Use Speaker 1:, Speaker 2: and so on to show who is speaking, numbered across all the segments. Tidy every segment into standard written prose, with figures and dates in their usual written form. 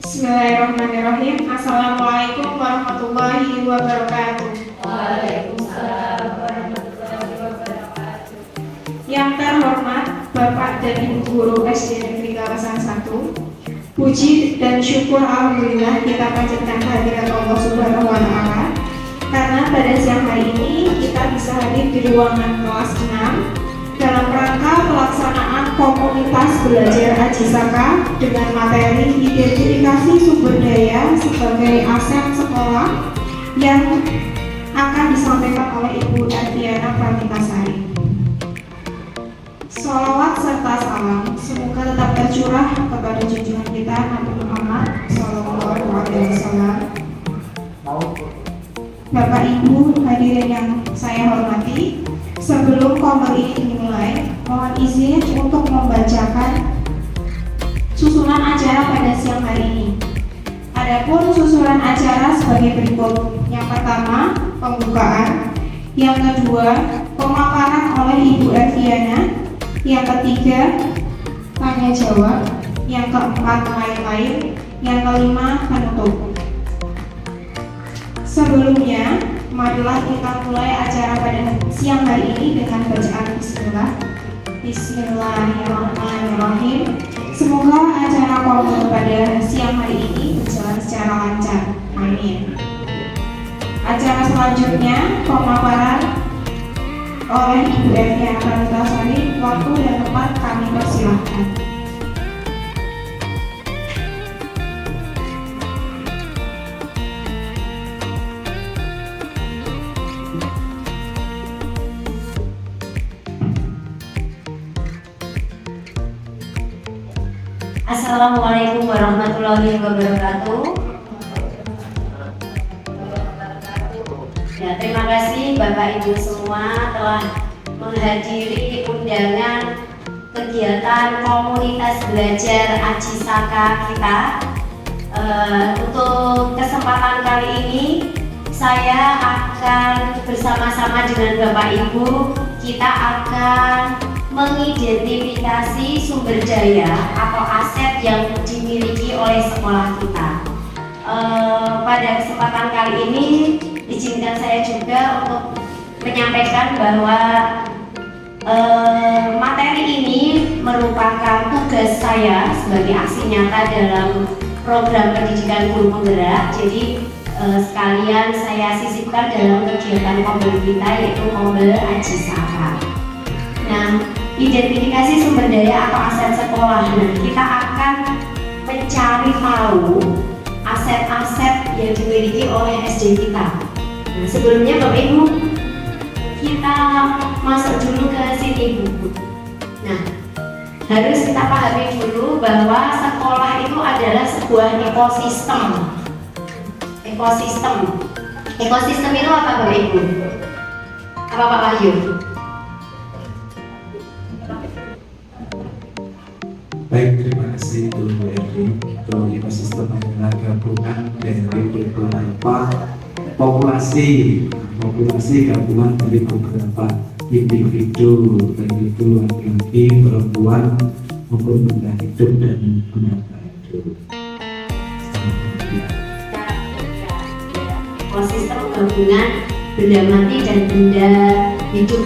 Speaker 1: Bismillahirrahmanirrahim. Assalamualaikum warahmatullahi wabarakatuh.
Speaker 2: Waalaikumsalam warahmatullahi wabarakatuh.
Speaker 1: Yang terhormat Bapak dan Ibu Guru SD Negeri Kalasan 1, puji dan syukur alhamdulillah kita panjatkan kehadirat Allah Subhanahu wa Ta'ala, karena pada siang hari ini kita bisa hadir di ruangan kelas 6 dalam rangka pelaksanaan komunitas belajar Ajisaka dengan materi identifikasi sumber daya sebagai aset sekolah yang akan disampaikan oleh Ibu Adriana Pragitasari. Sholawat serta salam semoga tetap tercurah kepada junjungan kita Nabi Muhammad SAW. Bapak Ibu hadirin yang saya hormati, sebelum komer ini dimulai, mohon izin untuk membacakan susunan acara pada siang hari ini. Adapun susunan acara sebagai berikut. Yang pertama, pembukaan. Yang kedua, pemaparan oleh Ibu Eviana. Yang ketiga, tanya jawab. Yang keempat, lain-lain. Yang kelima, penutup. Sebelumnya, marilah kita mulai acara pada siang hari ini dengan bacaan Bismillah. Bismillahirrahmanirrahim. Semoga acara komunitas pada siang hari ini berjalan secara lancar. Amin. Acara selanjutnya, pemaparan oleh Ibu Eviana Pragitasari. Waktu dan tempat kami persilahkan.
Speaker 2: Assalamualaikum warahmatullahi wabarakatuh. Ya, terima kasih Bapak Ibu semua telah menghadiri undangan kegiatan komunitas belajar Ajisaka kita. Untuk kesempatan kali ini saya akan bersama-sama dengan Bapak Ibu, kita akan mengidentifikasi sumber daya atau aset yang dimiliki oleh sekolah kita. Pada kesempatan kali ini izinkan saya juga untuk menyampaikan bahwa materi ini merupakan tugas saya sebagai aksi nyata dalam program pendidikan guru penggerak. Jadi sekalian saya sisipkan dalam kegiatan kombel kita, yaitu kombel Ajisaka. Nah, identifikasi sumber daya atau aset sekolah. Nah, kita akan mencari tahu aset-aset yang dimiliki oleh SD kita. Nah, sebelumnya Bapak Ibu, kita masuk dulu ke sini buku. Nah, harus kita pahami dulu bahwa sekolah itu adalah sebuah ekosistem. Ekosistem itu apa Bapak Ibu? Apa Pak Wahyu?
Speaker 3: Baik, terima kasih Bu Erdi. Untuk ekosistem adalah gabungan dari beberapa populasi gabungan dari beberapa individu, baik itu laki-laki, perempuan maupun benda hidup dan benda hidup.
Speaker 2: Ekosistem gabungan benda mati dan benda hidup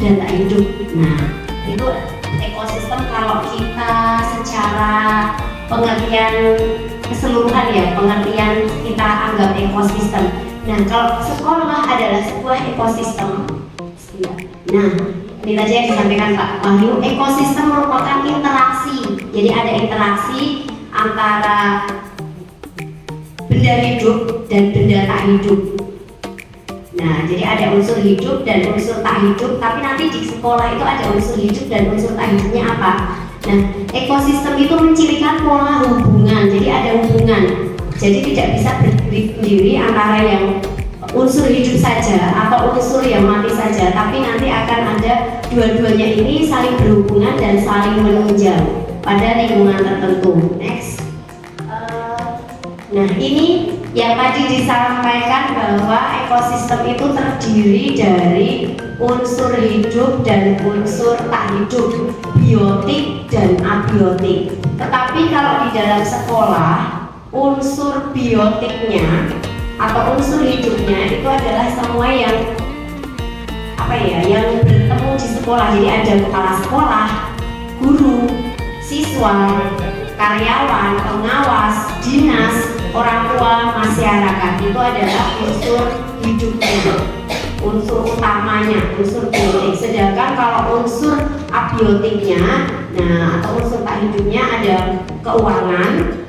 Speaker 2: dan tak hidup. Nah, itu ekosistem kalau kita secara pengertian keseluruhan ya, pengertian kita anggap ekosistem. Nah, kalau sekolah adalah sebuah ekosistem. Nah, ini tadi yang disampaikan Pak Wahyu, ekosistem merupakan interaksi. Jadi ada interaksi antara benda hidup dan benda tak hidup. Nah, jadi ada unsur hidup dan unsur tak hidup, tapi nanti di sekolah itu ada unsur hidup dan unsur tak hidupnya apa? Nah, ekosistem itu mencirikan pola hubungan, jadi ada hubungan. Jadi tidak bisa berdiri sendiri antara yang unsur hidup saja atau unsur yang mati saja, tapi nanti akan ada dua-duanya ini saling berhubungan dan saling menunjang pada lingkungan tertentu. Next. Nah, ini yang tadi disampaikan bahwa ekosistem itu terdiri dari unsur hidup dan unsur tak hidup, biotik dan abiotik. Tetapi kalau di dalam sekolah, unsur biotiknya atau unsur hidupnya itu adalah semua yang yang bertemu di sekolah. Jadi ada kepala sekolah, guru, siswa, karyawan, pengawas, dinas, orang tua, masyarakat. Itu adalah unsur hidupnya, unsur utamanya, unsur biotik. Sedangkan kalau unsur abiotiknya, atau unsur tak hidupnya ada keuangan,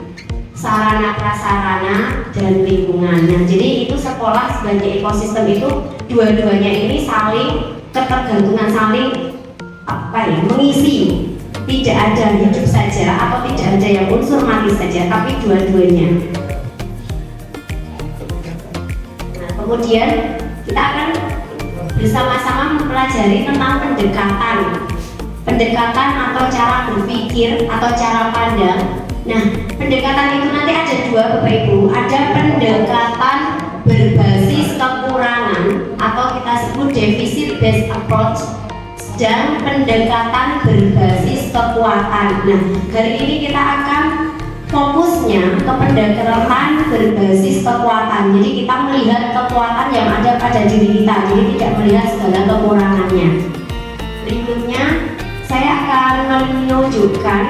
Speaker 2: sarana prasarana, dan lingkungan. Nah, jadi itu sekolah sebagai ekosistem itu dua-duanya ini saling ketergantungan, saling mengisi. Tidak ada hidup saja atau tidak ada yang unsur mati saja, tapi dua-duanya. Nah, kemudian kita akan bersama-sama mempelajari tentang pendekatan atau cara berpikir atau cara pandang. Nah, pendekatan itu nanti ada dua, Bapak Ibu. Ada pendekatan berbasis kekurangan atau kita sebut deficit based approach, dan pendekatan berbasis kekuatan. Nah, kali ini kita akan fokusnya ke pendekatan berbasis kekuatan. Jadi kita melihat kekuatan yang ada pada diri kita, jadi tidak melihat segala kekurangannya. Berikutnya saya akan menunjukkan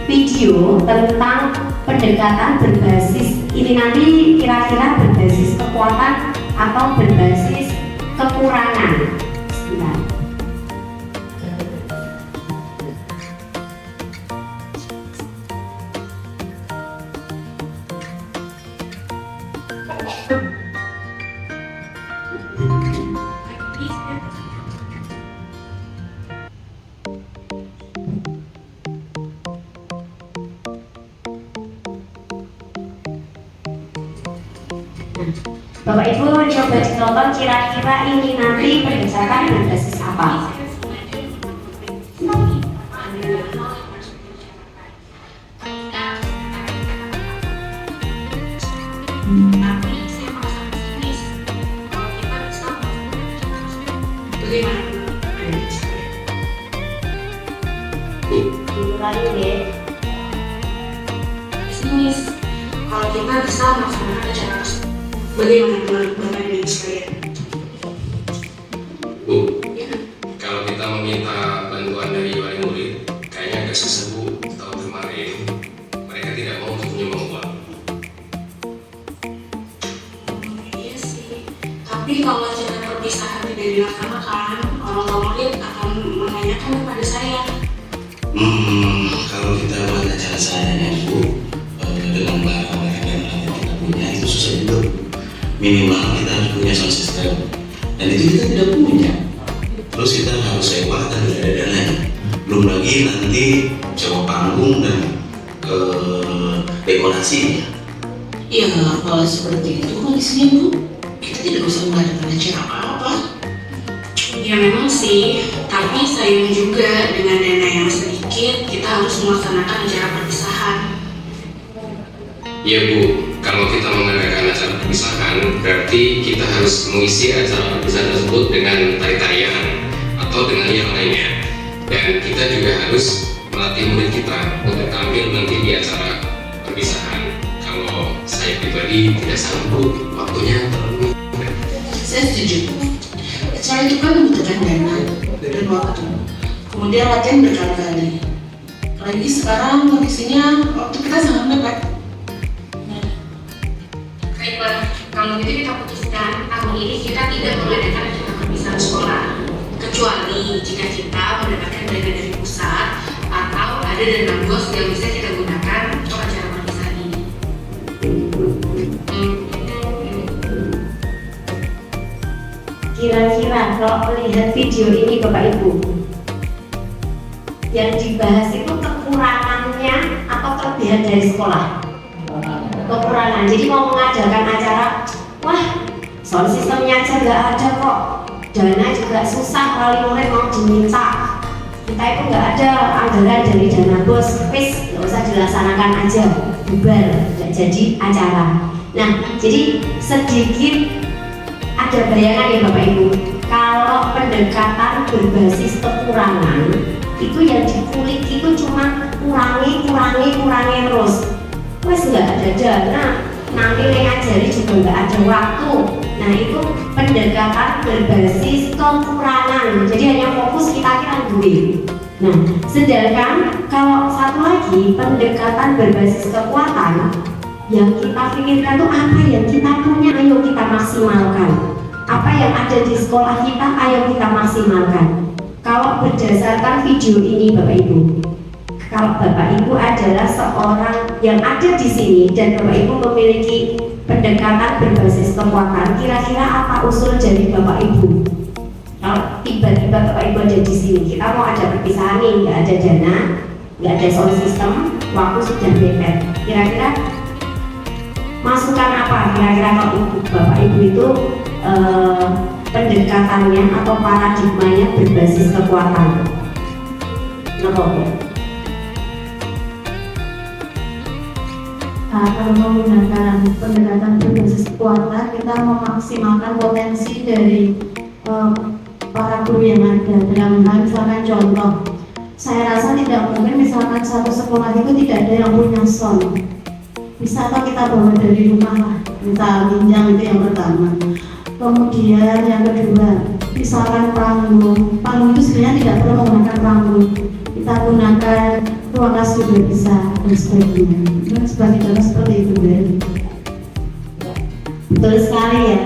Speaker 2: video tentang pendekatan berbasis ini, nanti kira-kira berbasis kekuatan atau berbasis kekurangan. Sebentar. Bapak Ibu coba ditonton kira-kira ini nanti pendekatan berbasis apa?
Speaker 4: Kalau kita bisa melaksanakan cara bagaimana menurut Bapak Ibu sekalian?
Speaker 5: Bu, kalau kita meminta bantuan dari wali murid, kayaknya agak susah Bu. Tahun kemarin mereka tidak mau untuk menyumbang uang.
Speaker 4: Iya sih, tapi kalau cara perpisahan tidak dilaksanakan, orang tua murid akan menanyakan kepada saya.
Speaker 6: Kalau kita melihat cara saya Bu, dengan barang-barang yang kita punya itu susah juga. Minimal kita harus punya sound system, dan itu kita tidak punya. Terus kita harus sewa dan tidak ada dananya. Belum lagi nanti sewa panggung dan ke dekorasinya.
Speaker 4: Ya, kalau seperti itu kondisinya Bu, kita tidak usah mengadakan acara apa-apa. Ya memang sih, tapi sayang juga dengan dana yang sedikit kita harus melaksanakan acara perpisahan.
Speaker 5: Iya Bu, kalau kita mengadakan acara perpisahan, berarti kita harus mengisi acara perpisahan tersebut dengan tari-tarian atau dengan yang lainnya. Dan kita juga harus melatih murid kita untuk tampil nanti di acara perpisahan. Kalau saya pribadi tidak sanggup, waktunya terlalu.
Speaker 4: Saya setuju. Acara itu kan membutuhkan dana dan waktu. Kemudian latihan berkali-kali. Apalagi sekarang kondisinya waktu kita sangat mepet.
Speaker 7: Baiklah, kalau gitu kita putuskan tahun ini kita tidak mengadakan acara perpisahan sekolah, kecuali jika kita mendapatkan dana dari pusat atau ada dana BOS yang bisa kita gunakan untuk acara perpisahan ini.
Speaker 2: Kira-kira kalau melihat video ini Bapak Ibu, yang dibahas itu kekurangannya atau kelebihan dari sekolah? Kekurangan. Jadi mau mengadakan acara, wah sound sistemnya aja nggak ada kok, dana juga susah, wali murid mau diminta, kita itu nggak ada anggaran dari dana BOS, wis nggak usah dilaksanakan aja, bubar, nggak jadi acara. Nah, jadi sedikit ada bayangan ya Bapak Ibu, kalau pendekatan berbasis kekurangan itu yang dikulik itu cuma kurangi terus. Wes nggak ada dana, nanti ngajari juga nggak ada waktu. Nah itu pendekatan berbasis kekurangan. Jadi hanya fokus kita duit. Nah, sedangkan kalau satu lagi pendekatan berbasis kekuatan, yang kita pikirkan tuh apa yang kita punya, ayo kita maksimalkan. Apa yang ada di sekolah kita, ayo kita maksimalkan. Kalau berdasarkan video ini Bapak Ibu, kalau Bapak Ibu adalah seorang yang ada di sini dan Bapak Ibu memiliki pendekatan berbasis kekuatan, kira-kira apa usul dari Bapak Ibu? Kalau tiba-tiba Bapak Ibu ada di sini, kita mau ada perpisahan nih, nggak ada dana, nggak ada sound system, waktu sudah mepet. Kira-kira masukan apa? Kira-kira kalau Bapak Ibu itu pendekatannya atau paradigmanya berbasis kekuatan.
Speaker 1: Kalau menggunakan pendekatan berbasis kekuatan, kita memaksimalkan potensi dari para guru yang ada. Dalam hal misalkan contoh, saya rasa tidak mungkin misalkan satu sekolah itu tidak ada yang punya sound. Bisa atau kita bawa dari rumah lah, kita pinjam, itu yang pertama. Kemudian yang kedua, misalkan panggung itu sebenarnya tidak perlu menggunakan panggung, kita gunakan ruang kelas juga bisa dan sebagainya. Sebagai contoh seperti itu,
Speaker 2: Betul sekali ya.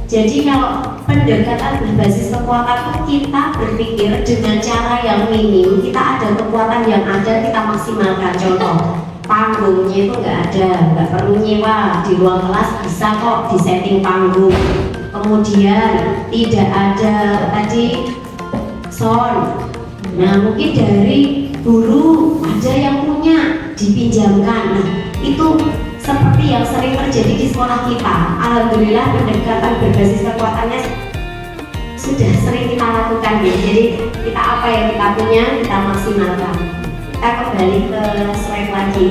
Speaker 2: Jadi kalau pendekatan berbasis kekuatan itu kita berpikir dengan cara yang minim, kita ada kekuatan yang ada kita maksimalkan. Contoh, panggungnya itu nggak perlu nyewa, di ruang kelas bisa kok disetting panggung. Kemudian tidak ada tadi sound. Nah mungkin dari guru ada yang punya dipinjamkan. Nah itu seperti yang sering terjadi di sekolah kita. Alhamdulillah pendekatan berbasis kekuatannya sudah sering kita lakukan ya. Jadi kita apa yang kita punya kita maksimalkan. Kita kembali ke slide lagi.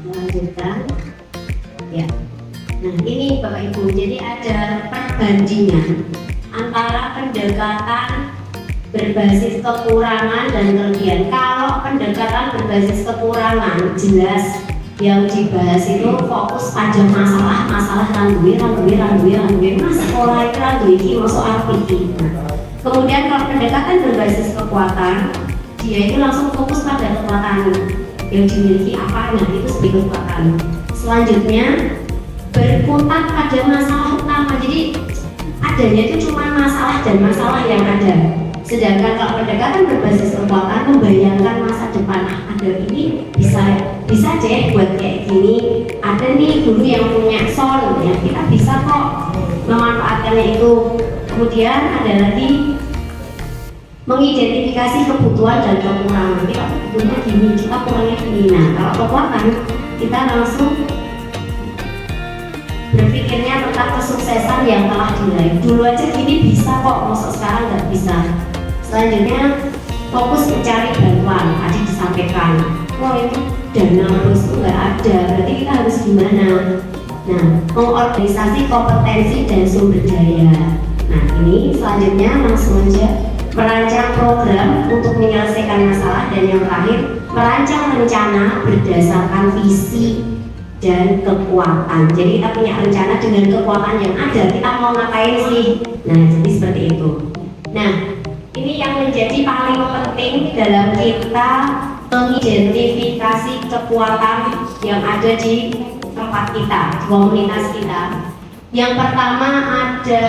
Speaker 2: Lanjutkan ya. Nah ini Bapak Ibu, jadi ada perbandingan antara pendekatan berbasis kekurangan dan kelebihan. Kalau pendekatan berbasis kekurangan jelas yang dibahas itu fokus pada masalah randuwe mas sekolah itu randuwe iki masuk arti. Kemudian kalau pendekatan berbasis kekuatan, dia itu langsung fokus pada kekuatan yang dimiliki apa, nah itu sebagai kekuatan. Selanjutnya berkutat pada masalah utama, jadi adanya itu cuma masalah dan masalah yang ada. Sedangkan kalau pendekatan berbasis kekuatan membayangkan masa depan, ada ini bisa aja ya buat kayak gini. Ada nih guru yang punya sound, ya kita bisa kok memanfaatkannya itu. Kemudian ada lagi mengidentifikasi kebutuhan dan kekurangan. Kita butuhnya gini, kita kurangnya gini. Nah kalau kekuatan kita langsung berpikirnya tentang kesuksesan yang telah diraih. Dulu aja gini bisa kok, masuk sekarang nggak bisa. Selanjutnya fokus mencari bantuan, tadi disampaikan wah itu dana terus nggak ada, berarti kita harus gimana? Nah, mengorganisasi kompetensi dan sumber daya. Nah ini selanjutnya langsung aja merancang program untuk menyelesaikan masalah, dan yang terakhir merancang rencana berdasarkan visi dan kekuatan. Jadi kita punya rencana dengan kekuatan yang ada, kita mau ngapain sih? Nah jadi seperti itu. Nah ini yang menjadi paling penting dalam kita mengidentifikasi kekuatan yang ada di tempat kita, di komunitas kita. Yang pertama ada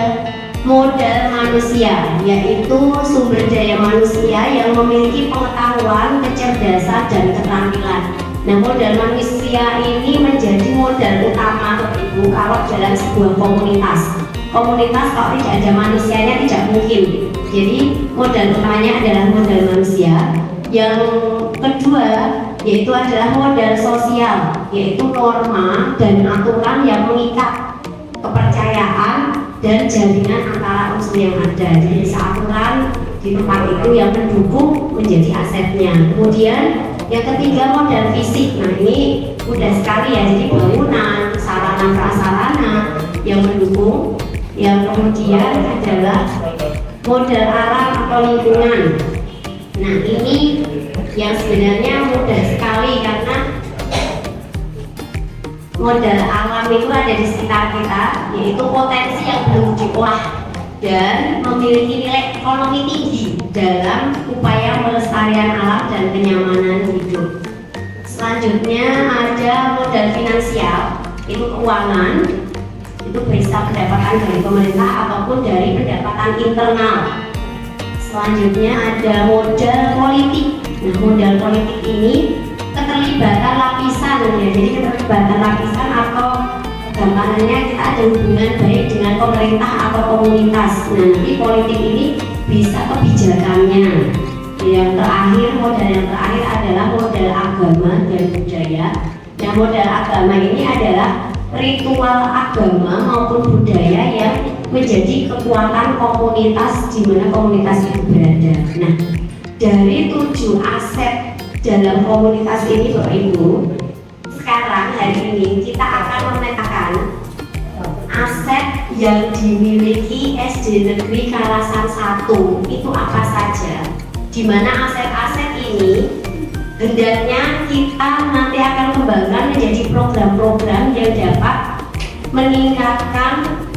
Speaker 2: modal manusia, yaitu sumber daya manusia yang memiliki pengetahuan, kecerdasan, dan keterampilan. Nah modal manusia ini menjadi modal utama Ibu kalau dalam sebuah komunitas. Komunitas kalau tidak ada manusianya tidak mungkin. Jadi modal utamanya adalah modal manusia. Yang kedua yaitu adalah modal sosial, yaitu norma dan aturan yang mengikat kepercayaan dan jaringan antara unsur yang ada. Jadi aturan di tempat itu yang mendukung menjadi asetnya. Kemudian yang ketiga modal fisik. Nah ini mudah sekali ya, jadi bangunan, sarana prasarana yang mendukung. Yang kemudian adalah modal alam atau lingkungan. Nah, ini yang sebenarnya mudah sekali karena modal alam itu ada di sekitar kita, yaitu potensi yang belum diolah dan memiliki nilai ekonomi tinggi dalam upaya pelestarian alam dan kenyamanan hidup. Selanjutnya ada modal finansial, itu keuangan, itu bisa pendapatan dari pemerintah ataupun dari pendapatan internal. Selanjutnya ada modal politik. Nah, modal politik ini keterlibatan lapisan, ya. Jadi keterlibatan lapisan atau gampangannya kita ada hubungan baik dengan pemerintah atau komunitas. Nah, nanti politik ini bisa kebijakannya. Yang terakhir, modal yang terakhir adalah modal agama dan budaya. Yang modal agama ini adalah ritual agama maupun budaya yang menjadi kekuatan komunitas di mana komunitas itu berada. Nah, dari 7 aset dalam komunitas ini, Bapak Ibu, sekarang hari ini kita akan memetakan aset yang dimiliki SD Negeri Kalasan 1 itu apa saja. Di mana aset-aset ini hendaknya kita nanti akan kembangkan menjadi program-program yang dapat meningkatkan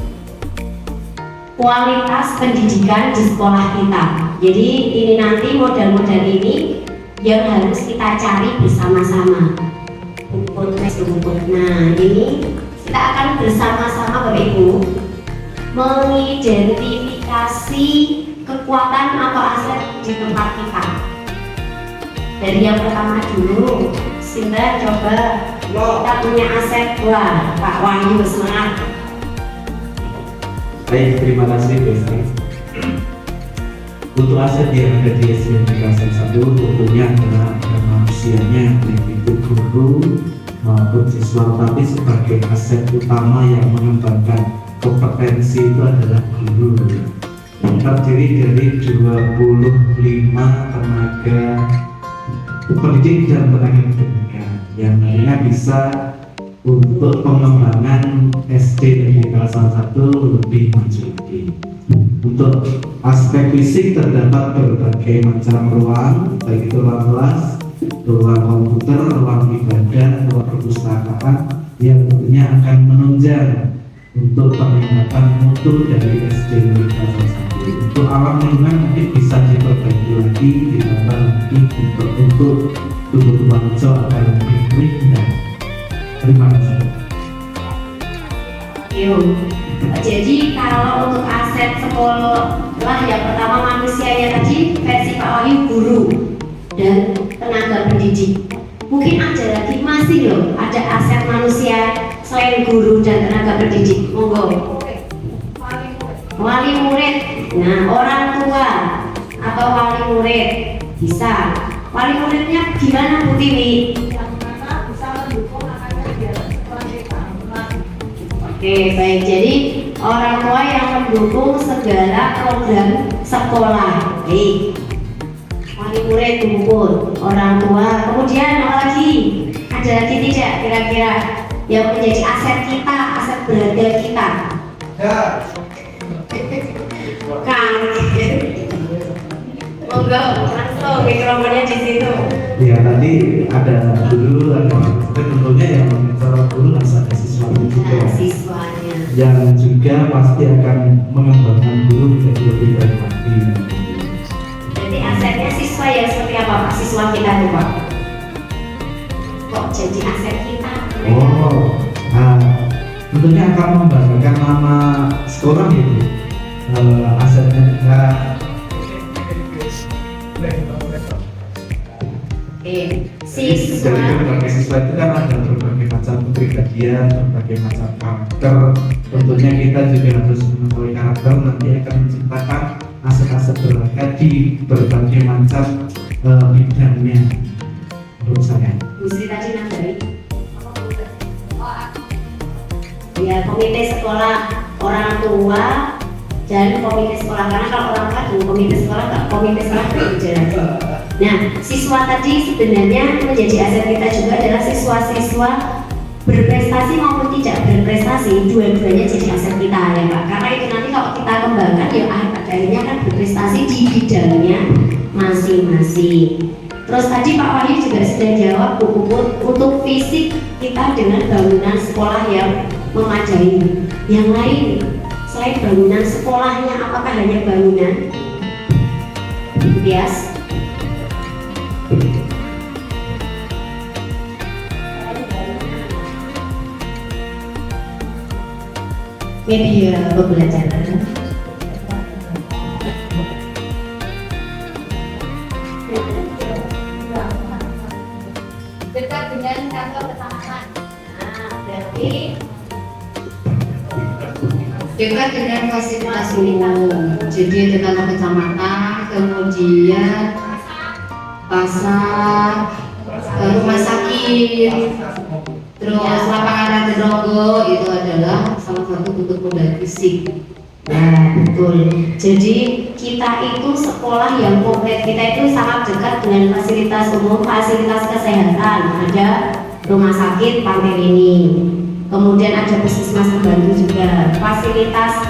Speaker 2: kualitas pendidikan di sekolah kita. Jadi ini nanti modal-modal ini yang harus kita cari bersama-sama. Nah, ini kita akan bersama-sama, Bapak Ibu, mengidentifikasi kekuatan atau aset di tempat kita. Dari yang pertama dulu, Sinta coba, kita punya aset. Wah, Pak Wahyu semangat.
Speaker 3: Baik, terima kasih Bu Estri. Untuk aset yang ada di SD Kalasan 1 tentunya adalah manusianya, baik itu guru maupun siswa, tapi sebagai aset utama yang mengembangkan kompetensi itu adalah guru. Terdiri dari 25 tenaga pendidik dan tenaga pendidikan yang nantinya bisa untuk pengembangan SD Negeri Kalasan 1 lebih maju lagi. Untuk aspek fisik terdapat berbagai macam ruang, baik itu ruang kelas, ruang komputer, ruang ibadah, ruang perpustakaan yang tentunya akan menunjang untuk peningkatan mutu dari SD Negeri Kalasan 1. Untuk alam lingkungan mungkin bisa diperbaiki lagi, ditambah lagi untuk tumbuh-tumbuhan hijau agar lebih indah. Terima kasih.
Speaker 2: Jadi kalau untuk aset sekolah yang pertama manusianya tadi versi Pak Wahyu guru dan tenaga pendidik. Mungkin ada lagi, masih loh ada aset manusia selain guru dan tenaga pendidik. Monggo. Wali murid. Nah, orang tua atau wali murid bisa. Wali muridnya gimana Bu Tiwi? Oke, baik. Jadi orang tua yang mendukung segala program sekolah. Baik. Wali murid kumpul, orang tua. Kemudian apa lagi? Ada lagi tidak kira-kira yang menjadi aset kita, aset berharga kita? Ya. Kang. Monggo, langsung mikrofonnya di situ.
Speaker 3: Ya, tadi ada dulu, tentunya yang mengincar dulu ada siswa juga.
Speaker 2: Siswanya.
Speaker 3: Yang juga pasti akan mengembangkan guru menjadi lebih baik lagi.
Speaker 2: Jadi asetnya siswa ya seperti apa Pak? Siswa kita tuh Pak? Kok jadi aset kita?
Speaker 3: Oh, nah, tentunya akan membanggakan nama sekolah itu. Asetnya juga.
Speaker 2: Siswa.
Speaker 3: Dari berbagai siswa itu kan ada berbagai macam kepribadian, berbagai macam karakter. Tentunya kita juga harus mengetahui karakter, nanti akan menciptakan aset-aset berharga di berbagai macam bidangnya. Menurut saya.
Speaker 2: Bu Sri tadi nambahi. Ya, komite sekolah, orang tua dan komite sekolah. Karena kalau orang tua dan komite sekolah berbeda. Nah, siswa tadi sebenarnya menjadi aset kita juga adalah siswa-siswa berprestasi maupun tidak berprestasi, dua-duanya jadi aset kita ya Pak. Karena itu nanti kalau kita kembangkan ya akhirnya akan berprestasi di bidangnya masing-masing. Terus tadi Pak Wahyu juga sudah jawab Bu Puput, untuk fisik kita dengan bangunan sekolah yang memadai. Yang lain selain bangunan sekolahnya, apakah hanya bangunan? Bias. Media pembelajaran.
Speaker 8: Dekat dengan kantor kecamatan.
Speaker 2: Nah, berarti
Speaker 8: Dekat dengan fasilitas umum. Jadi ada kantor kecamatan, kemudian pasar, rumah sakit, terus lapangan Radenonggo itu adalah salah satu bentuk modal fisik.
Speaker 2: nah, betul. Jadi kita itu sekolah yang komplit, kita itu sangat dekat dengan fasilitas umum, fasilitas kesehatan. Ada rumah sakit Pantai ini, kemudian ada puskesmas pembantu juga, fasilitas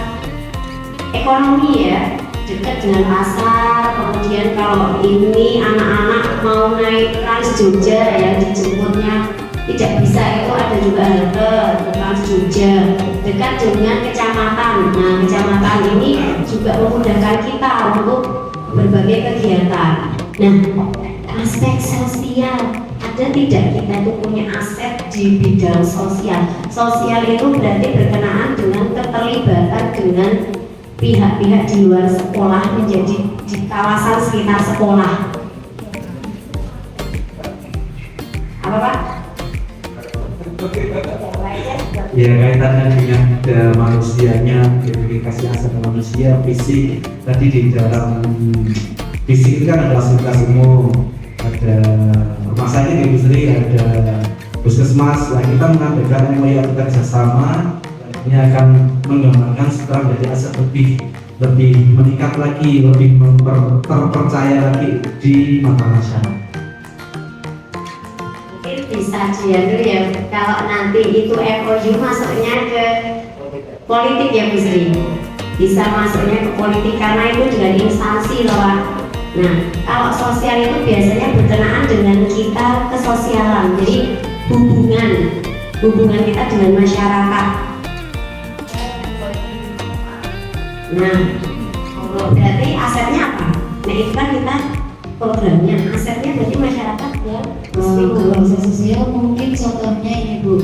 Speaker 2: ekonomi ya, dekat dengan pasar. Kemudian kalau ini anak-anak mau naik Trans Jogja ya, dijemputnya tidak bisa, itu ada juga halte Trans Jogja, dekat dengan kecamatan. Nah, kecamatan ini juga memudahkan kita untuk berbagai kegiatan. Nah, aspek sosial, ada tidak kita itu punya aset di bidang sosial? Sosial itu berarti berkenaan dengan keterlibatan dengan pihak-pihak di luar sekolah menjadi di kawasan sekitar sekolah. Apa Pak?
Speaker 3: Ya, kaitannya dengan manusianya, identifikasi aset manusia, fisik. Tadi di dalam fisik itu kan ada fasilitas umum, ada rumah sakit, industri, ada puskesmas. Nah, kita mengambilkan MOU kerjasama, ini akan mengembangkan setelah menjadi aset lebih meningkat lagi, lebih terpercaya lagi di mata masyarakat.
Speaker 2: Bisa dianu ya, kalau nanti itu MOU masuknya ke politik ya Bu Sri, bisa masuknya ke politik karena itu dengan instansi loh Pak. Nah, kalau sosial itu biasanya berkenaan dengan kita kesosialan, jadi hubungan kita dengan masyarakat. Nah, berarti asetnya apa? Nah, itu kan kita programnya, asetnya berarti masyarakat ya.
Speaker 8: Kalau sosial mungkin contohnya ini Bu,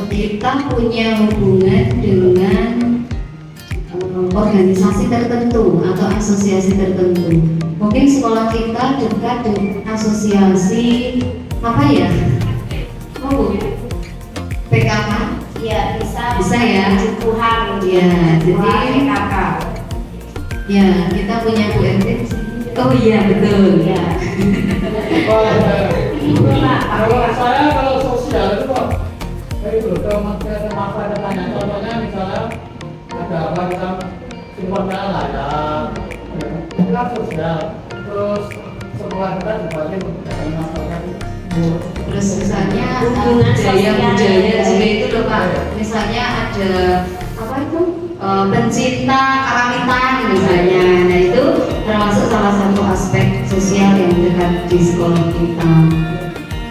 Speaker 8: kita punya hubungan dengan organisasi tertentu atau asosiasi tertentu. Mungkin sekolah kita dekat dengan asosiasi apa ya? Oh Bu, PKK?
Speaker 2: Ya,
Speaker 8: Bisa ya?
Speaker 2: Tuhan
Speaker 8: Ya, jadi
Speaker 2: PKK.
Speaker 8: ya kita punya Bu RT. Oh iya betul.
Speaker 2: Ya.
Speaker 9: Kalau sosial itu kok itu masa depannya, contohnya misalnya ada apa kita simpannya lah ya, itu kan sosial. Terus sekolah kita dibagi dengan masyarakat.
Speaker 8: Terus misalnya
Speaker 2: Hubungan sosial.
Speaker 8: budaya juga itu loh Pak. Misalnya ada apa itu pencinta karawitan misalnya. Nah itu termasuk salah satu aspek sosial yang dekat di sekolah kita.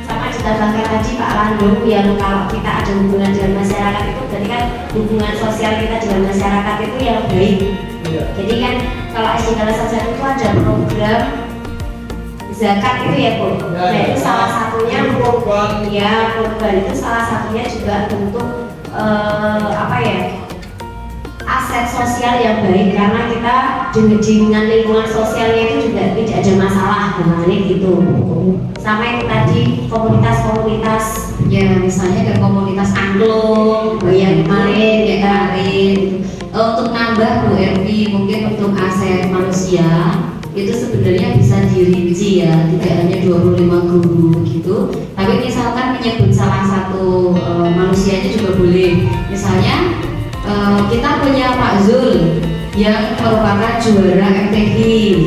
Speaker 2: Sama ditambahkan tadi Pak Landung yang kalau kita ada hubungan dengan masyarakat itu berarti kan hubungan sosial kita dengan masyarakat itu yang baik. Jadi kan kalau SD Kalasan 1 itu ada program zakat itu ya Bu. Nah itu salah satunya
Speaker 9: kurban.
Speaker 2: Ya, kurban itu salah satunya juga untuk apa ya, aset sosial yang baik karena kita dengan lingkungan sosialnya itu juga tidak ada masalah dengan gitu. Sama yang tadi komunitas-komunitas
Speaker 8: Ya misalnya ke komunitas angklung yang kemarin ya kemarin. Untuk nambah Bu Ervi, mungkin untuk aset manusia itu sebenarnya bisa dirinci ya, tidak hanya 25 guru gitu, tapi misalkan menyebut salah satu manusianya juga boleh. Misalnya kita punya Pak Zul yang merupakan juara MTQ.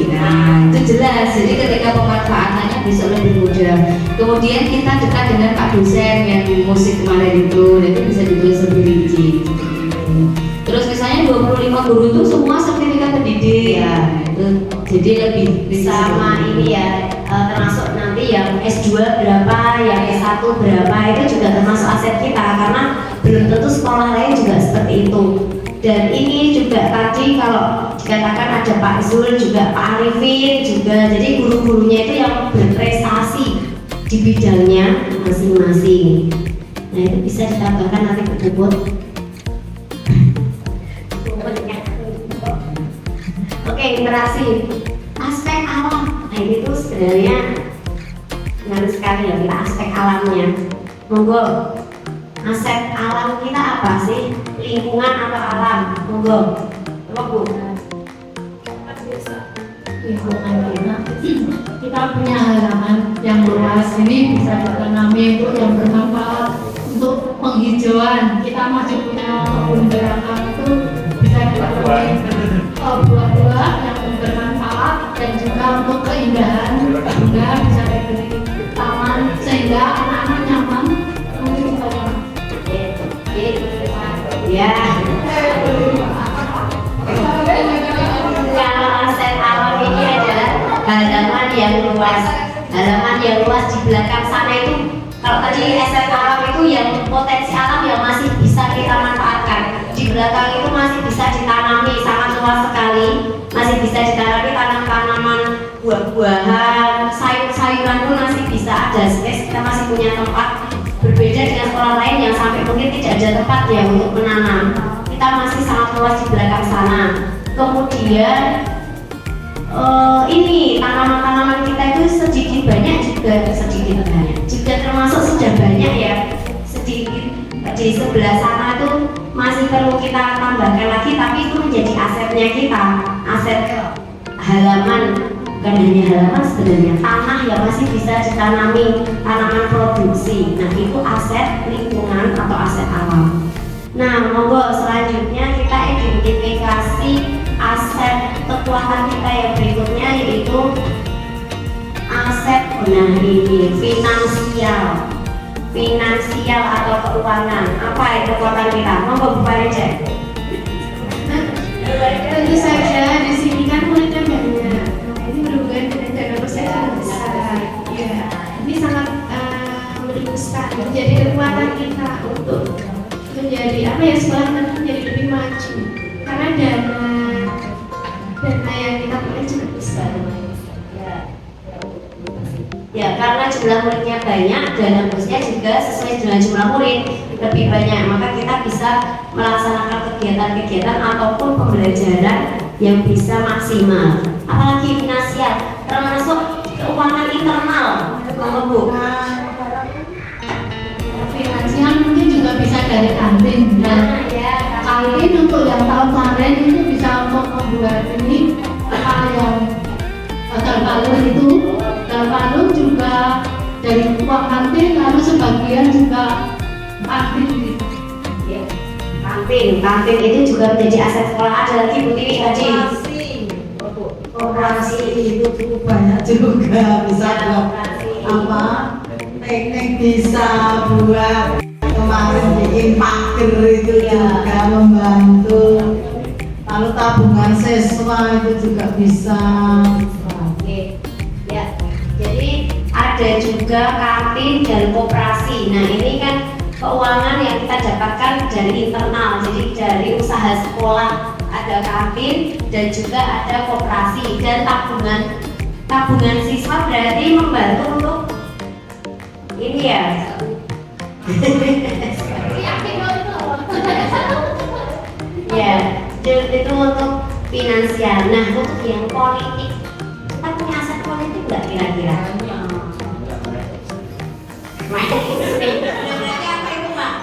Speaker 8: Nah itu jelas jelas. Jadi ketika pemanfaatannya bisa lebih mudah. Kemudian kita dekat dengan Pak dosen yang musik kemarin itu, nanti bisa ditulis lebih rinci. Terus misalnya 25 guru itu semua sertifikat pendidik ya, itu jadi lebih
Speaker 2: Sama ini ya, termasuk nanti yang S2 berapa, yang S1 berapa, itu juga termasuk aset kita karena belum tentu sekolah lain juga seperti itu. Dan ini juga tadi kalau dikatakan ada Pak Zul, juga Pak Arifin juga, jadi guru-gurunya itu yang berprestasi di bidangnya masing-masing. Nah itu bisa ditambahkan nanti ke buku. Oke, interaksi aspek alam. Nah ini tuh sebenarnya menarik sekali ya, kita aspek alamnya. Monggo, aspek alam kita apa sih? Lingkungan atau alam? Monggo, coba Bu.
Speaker 8: lingkungan kita punya halaman yang luas, ini bisa ditanami itu yang bermanfaat untuk penghijauan. Kita masih punya kebun belakang itu bisa ditanami buah-buah yang bermanfaat dan juga untuk keindahan, sehingga bisa diberi taman sehingga anak-anak nyaman untuk sekolah.
Speaker 2: Ya. Kalau aset alam ini adalah halaman yang luas. Halaman yang luas di belakang sana itu, kalau tadi aset alam itu yang potensi alam yang masih bisa kita manfaatkan. Di belakang itu masih bisa ditanami, sangat luas sekali. Masih bisa ditanami tanaman-tanaman, buah-buahan, sayur-sayuran pun masih bisa ada space. Kita masih punya tempat. Berbeda dengan sekolah lain yang sampai mungkin tidak ada tempat ya untuk menanam. Kita masih sangat luas di belakang sana. Kemudian ini tanaman-tanaman kita itu sedikit banyak juga termasuk sudah banyak ya, sedikit di sebelah sana itu masih perlu kita tambahkan lagi, tapi itu menjadi asetnya kita, aset halaman. Bukan hanya halaman, sebenarnya tanah yang masih bisa ditanami tanaman produksi. Nah itu aset lingkungan atau aset alam. Nah monggo selanjutnya kita identifikasi aset kekuatan kita yang berikutnya, yaitu aset ini finansial atau keuangan. Apa itu kekuatan kita? Monggo Bu Farida.
Speaker 1: Tentu saja di sini kan muridnya banyak. Ini berhubungan dengan dana persenan besar. Ya, ini sangat merumuskan menjadi kekuatan kita untuk menjadi apa ya, sekolah kita menjadi lebih maju. Karena dana yang kita punya cukup besar.
Speaker 2: Ya, karena jumlah muridnya banyak, dana bosnya juga sesuai dengan jumlah murid lebih banyak, maka kita bisa melaksanakan kegiatan-kegiatan ataupun pembelajaran yang bisa maksimal. Apalagi finansial, termasuk keuangan internal, Bu.
Speaker 8: Finansial mungkin juga bisa dari kantin. Dan kantin untuk yang tahun kemarin itu bisa untuk membuat ini apa yang terbalur juga dari uang kantin, lalu sebagian juga kantin.
Speaker 2: Ya, kantin itu juga menjadi aset sekolah. Ada lagi Bu Tiwi tadi.
Speaker 10: Operasi itu cukup banyak juga, bisa buat apa, teknik bisa buat kemarin bikin pagar itu juga membantu, lalu tabungan siswa itu juga bisa.
Speaker 2: Oke, ya. Jadi ada juga kantin dan koperasi. Nah ini kan keuangan yang kita dapatkan dari internal, jadi dari usaha sekolah. Ada kantin dan juga ada koperasi, dan tabungan siswa berarti membantu untuk ini ya. Ya, itu untuk finansial. Nah untuk yang politik, kita punya aset politik nggak kira-kira? Berarti apa itu Pak?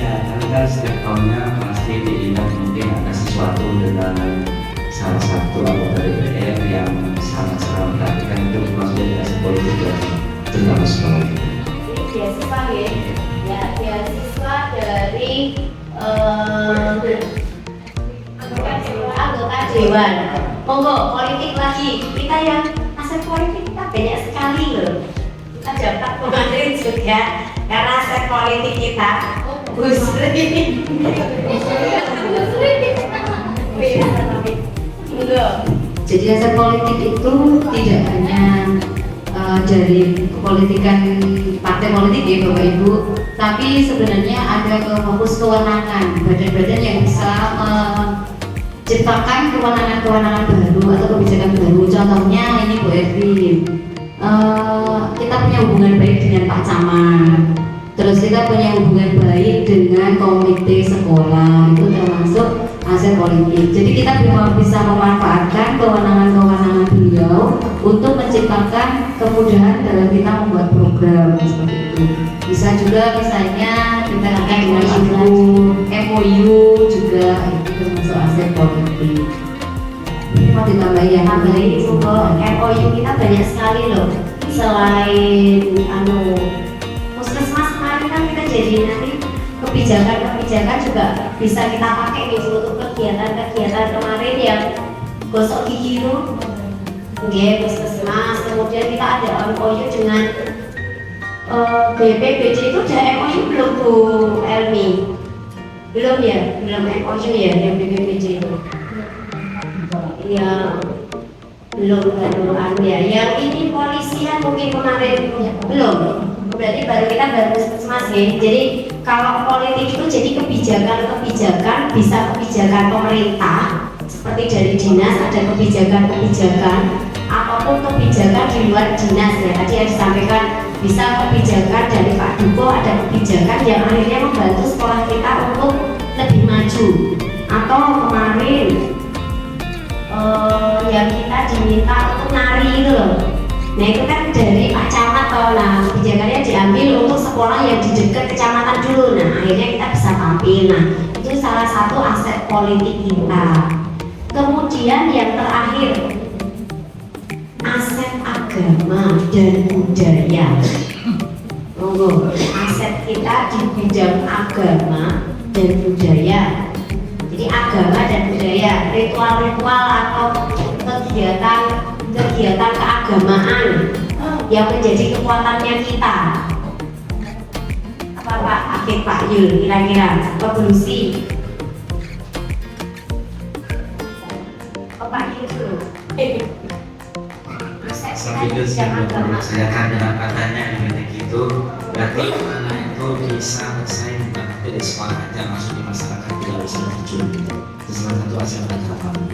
Speaker 3: Ya, karena setiap tahunnya pasti diingat mungkin ada sesuatu dengan salah satu anggota DPR yang sangat-sangat memperhatikan itu, maksudnya dikasih politik dan tentang sekolah.
Speaker 2: Ini beasiswa ya, beasiswa dari Dewan. Monggo politik lagi. Kita yang aset politik kita banyak sekali loh. Kita dapat kemarin juga karena aset politik kita Bu Sri.
Speaker 8: Jadi aset politik itu tidak hanya dari kepolitikan partai politik ya Bapak Ibu, tapi sebenarnya ada ke fokus kewenangan badan-badan yang bisa menciptakan kewenangan-kewenangan baru atau kebijakan baru. Contohnya ini Bu Erwin, kita punya hubungan baik dengan Pak Camat, terus kita punya hubungan baik dengan komite sekolah, itu termasuk aset politik. Jadi kita bisa memanfaatkan kewenangan-kewenangan beliau untuk menciptakan kemudahan dalam kita membuat program seperti itu. Bisa juga misalnya kita akan dengan MOU juga, itu termasuk aset politik. Mau ditambahin ya?
Speaker 2: Tambahin MOU kita banyak sekali loh. Selain puskesmas kemarin kan kita jadi nanti kebijakan juga bisa kita pakai nih untuk kegiatan kemarin yang gosok gigi itu puskesmas. Kemudian kita ada MOU dengan BPBD. Itu udah MOU belum Bu Elmi? Belum ya? Belum MOU ya yang BPBD itu? Ya belum ya. Yang ini polisian mungkin kemarin belum. Berarti baru puskesmas ya. Jadi kalau politik itu jadi kebijakan bisa kebijakan pemerintah seperti dari dinas, ada kebijakan ataupun kebijakan di luar dinas ya. Tadi yang disampaikan bisa kebijakan dari Pak Duko, ada kebijakan yang akhirnya membantu sekolah kita untuk lebih maju. Atau kemarin yang kita diminta untuk nari itu loh. Nah itu kan dari Pak Camat toh. Nah kebijakannya diambil untuk sekolah yang di dekat kecamatan dulu. Nah akhirnya kita bisa tampil. Nah itu salah satu aset politik kita. Kemudian yang terakhir, aset agama dan budaya. Monggo, aset kita di bidang agama dan budaya. Jadi agama dan budaya, ritual-ritual atau kegiatan keagamaan yang menjadi kekuatannya kita. Apa Pak Akif, Pak Yul, kira-kira evolusi? Pak Yul,
Speaker 3: Saya pikir saya akan dengan katanya yang itu berarti anak itu bisa bersaing bukan di sekolah aja, masuk di masyarakat juga bisa terjun. Itu salah satu aset agama.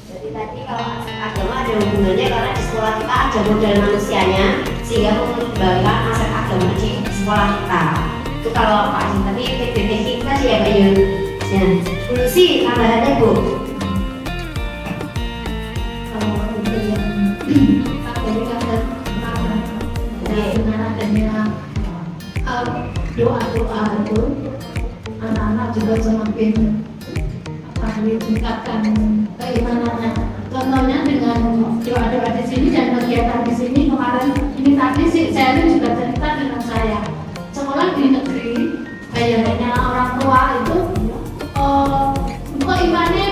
Speaker 2: Jadi tadi kalau aset agama ada hubungannya karena di sekolah kita ada modal manusianya sehingga mengembangkan aset agama di sekolah kita. Itu kalau Pak Haji, tapi PBT kita sih ya Pak Yun. Ya, fungsi tambahannya Bu.
Speaker 11: Doa-doa itu anak-anak juga semakin ditingkatkan keimanannya. Contohnya dengan doa-doa di sini dan kegiatan di sini. Kemarin ini tadi si Sherin juga cerita dengan saya. Sekolah di negeri kayaknya orang tua itu kok imannya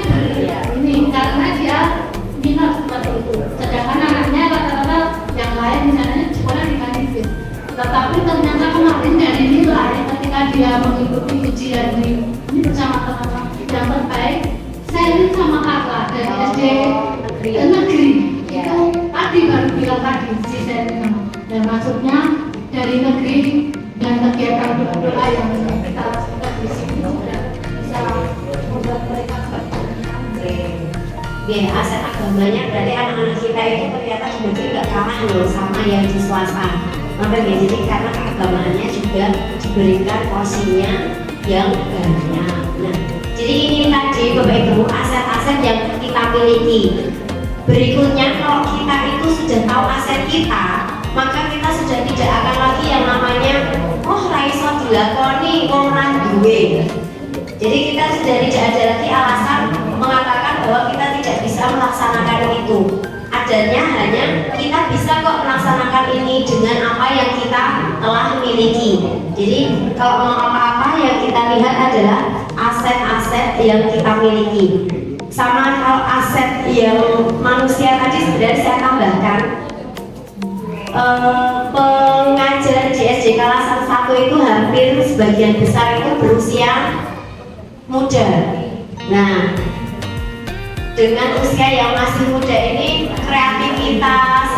Speaker 11: ini karena dia minat seperti itu. Sedangkan anaknya rata-rata yang lain misalnya sekolah di Kanifis. Tetapi ternyata kemarin dari nilai ketika dia mengikuti ujian ini bersama teman-teman yang terbaik, saya ini sama kakak dari SD negeri. Itu tadi baru bilang tadi si saya dan maksudnya dari negeri dan kegiatan doa yang kita lakukan di sini sudah bisa membuat mereka
Speaker 2: aset agamanya berarti anak-anak kita itu ternyata di negeri nggak kalah loh sama yang di swasta. Makanya jadi karena keagamaannya juga diberikan porsinya yang banyak. Nah, jadi ini tadi Bapak Ibu aset-aset yang kita miliki. Berikutnya kalau kita itu sudah tahu aset kita, maka kita sudah tidak akan lagi yang namanya raiso dilakoni orang duwe. Jadi kita sudah tidak ada lagi alasan mengatakan bahwa kita tidak bisa melaksanakan itu. Adanya hanya kita bisa kok melaksanakan ini dengan apa yang kita telah miliki. Jadi kalau mau apa-apa yang kita lihat adalah aset-aset yang kita miliki. Sama kalau aset yang manusia tadi sebenarnya saya tambahkan, pengajar di SD Kalasan 1 itu hampir sebagian besar itu berusia muda. Nah, dengan usia yang masih muda ini, kreativitas,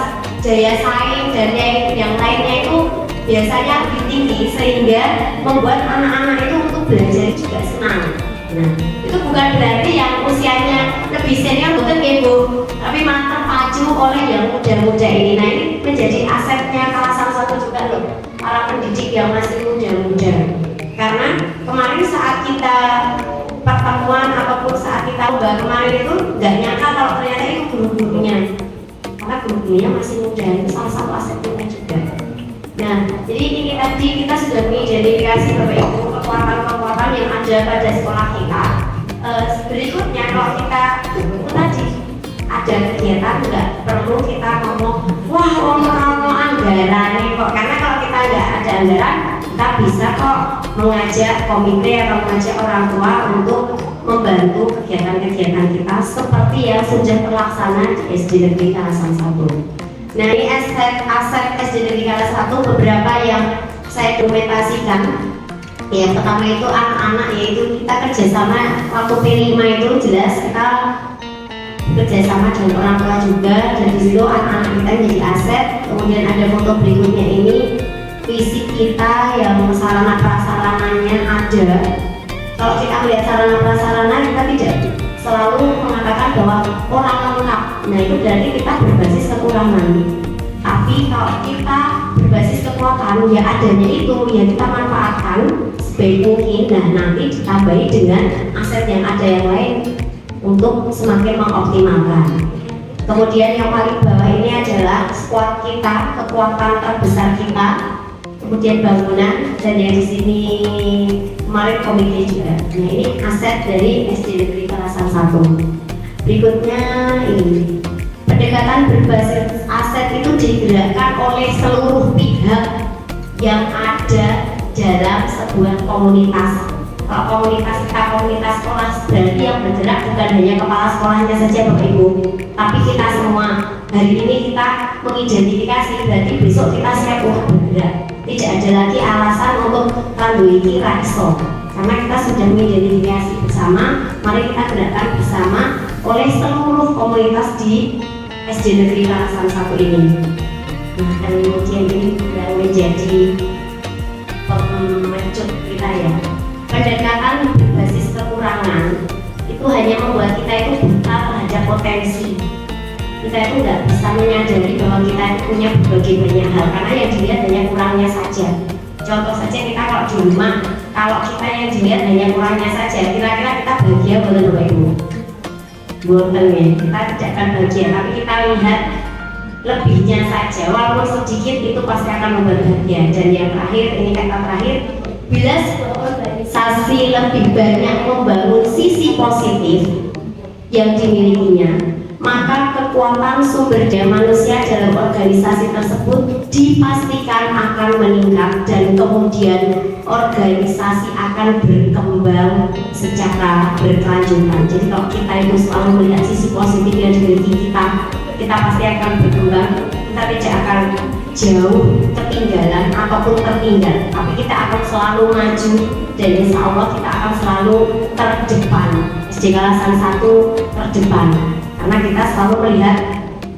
Speaker 2: daya saing dan yang lainnya itu biasanya lebih tinggi, sehingga membuat anak-anak itu untuk belajar juga senang. Nah, itu bukan berarti yang usianya lebih senior bukan ibu, tapi malah terpacu oleh yang muda-muda ini. Nah, ini menjadi asetnya Kalasan 1 juga loh, para pendidik yang masih muda-muda. Karena kemarin saat kita pertemuan ataupun saat kita ubah kemarin itu nggak nyangka kalau ternyata itu guru-gurunya, karena guru-gurunya masih muda, itu salah satu aset kita juga. Nah, jadi ini tadi kita sudah mengidentifikasi Bapak Ibu kekuatan-kekuatan yang ada pada sekolah kita. Berikutnya kalau kita itu tadi ada kegiatan, nggak perlu kita ngomong wah ngomong anggaran kok, karena kalau kita nggak ada anggaran, kita bisa kok mengajak komite atau mengajak orang tua untuk membantu kegiatan-kegiatan kita seperti yang sudah terlaksana di SD Negeri Kalasan 1. Nah, ini aset SD Negeri Kalasan 1 beberapa yang saya dokumentasikan. Yang pertama itu anak-anak, yaitu kita kerjasama waktu P5 itu jelas kita kerjasama dengan orang tua juga, dan di situ anak-anak kita menjadi aset. Kemudian ada foto berikutnya ini fisik kita yang sarana prasarananya ada. Kalau kita melihat sarana prasarana, kita tidak selalu mengatakan bahwa orang lengkap. Nah, itu berarti kita berbasis kekurangan. Tapi kalau kita berbasis kekuatan, ya adanya itu ya kita manfaatkan sebaik mungkin. Nah, nanti ditambahi dengan aset yang ada yang lain untuk semakin mengoptimalkan. Kemudian yang paling bawah ini adalah squad kita, kekuatan terbesar kita. Kemudian bangunan, dan yang di sini kemarin komite juga. Nah, ini aset dari SD Negeri Kalasan 1. Berikutnya ini pendekatan berbasis aset itu digerakkan oleh seluruh pihak yang ada dalam sebuah komunitas. Kalau komunitas kita komunitas sekolah, berarti yang bergerak bukan hanya kepala sekolahnya saja Bapak Ibu, tapi kita semua. Hari ini kita mengidentifikasi, berarti besok kita siap untuk bergerak. Tidak ada lagi alasan untuk kanduiki raiso, karena kita sudah mengidentifikasi bersama. Mari kita gerakkan bersama oleh seluruh komunitas di SD Negeri Kalasan 1 ini. Nah, kemudian ini yang menjadi pemecut kita ya, pendekatan berbasis kekurangan itu hanya membuat kita itu buta terhadap potensi. Kita itu nggak bisa menyadari bahwa kita itu punya berbagai banyak hal, karena yang dilihat hanya kurangnya saja. Contoh saja kita kalau di rumah, kalau kita yang dilihat hanya kurangnya saja, kira-kira kita bahagia boleh Bapak Ibu? Boleh ya, kita tidak akan bahagia, tapi kita lihat lebihnya saja, walaupun sedikit itu pasti akan membuat bahagia. Dan yang terakhir, ini kata terakhir, bila sebuah organisasi lebih banyak membangun sisi positif yang dimilikinya, maka kekuatan sumber daya manusia dalam organisasi tersebut dipastikan akan meningkat, dan kemudian organisasi akan berkembang secara berkelanjutan. Jadi kalau kita itu selalu melihat sisi positif yang dimiliki kita pasti akan berkembang. Kita tidak akan jauh ketinggalan ataupun tertinggal, tapi kita akan selalu maju, dan insya Allah kita akan selalu terdepan. SD Kalasan 1 terdepan, karena kita selalu melihat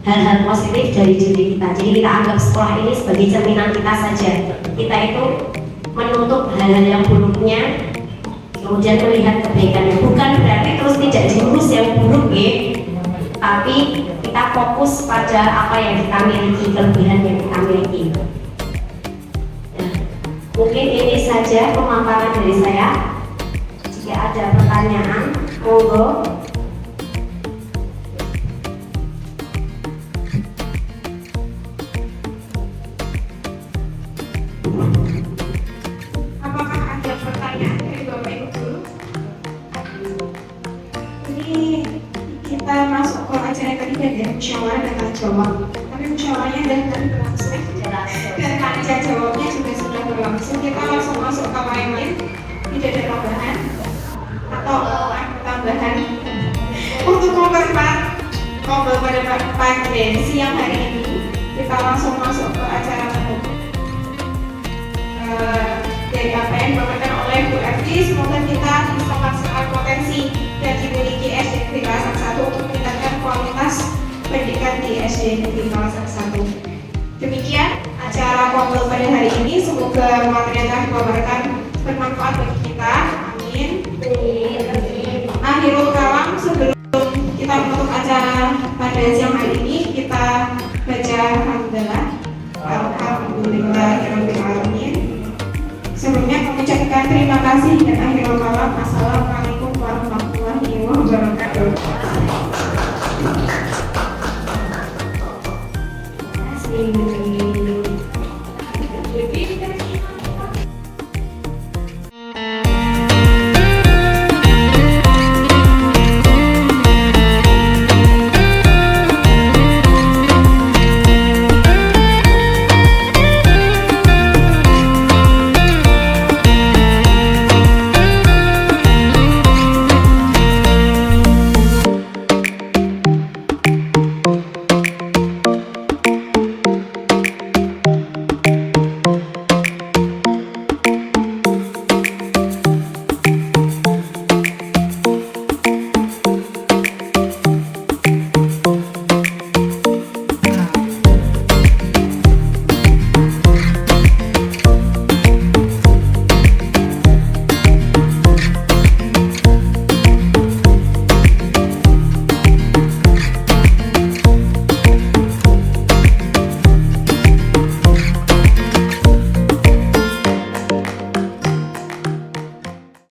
Speaker 2: hal-hal positif dari diri kita. Jadi kita anggap sekolah ini sebagai cerminan kita saja. Kita itu menutup hal-hal yang buruknya, kemudian melihat kebaikannya. Bukan berarti terus tidak diurus yang buruk ya, tapi kita fokus pada apa yang kita miliki, kelebihan yang kita miliki. Nah, mungkin ini saja pemaparan dari saya. Jika ada pertanyaan, monggo.
Speaker 1: Apakah ada pertanyaan dari Bapak Ibu? Ini kita masuk ke acara ketiga ya, musyawarah dan tanya jawab. Tapi musyawarahnya dan berlangsung, dan tanya jawabnya juga sudah berlangsung. Kita langsung masuk ke lain. Tidak ada tambahan atau tambahan? tambahan untuk mempercepat ngobrol pada siang hari ini. Kita langsung masuk ke acara penuh. Dari apa yang dibawakan oleh Bu Erti, semoga kita bisa maksimalkan potensi yang dimiliki SD Negeri Kalasan 1 untuk meningkatkan kualitas pendidikan di SD Negeri Kalasan 1. Demikian acara ngobrol pada hari ini. Semoga materi yang telah dibawakan bermanfaat bagi kita. Amin. Akhirul kalam, sebelum kita menutup acara pada siang hari ini, kita baca alhamdulillah. Alhamdulillahirabbil alamin. Sebelumnya kami ucapkan terima kasih dan akhirul kalam. Assalamualaikum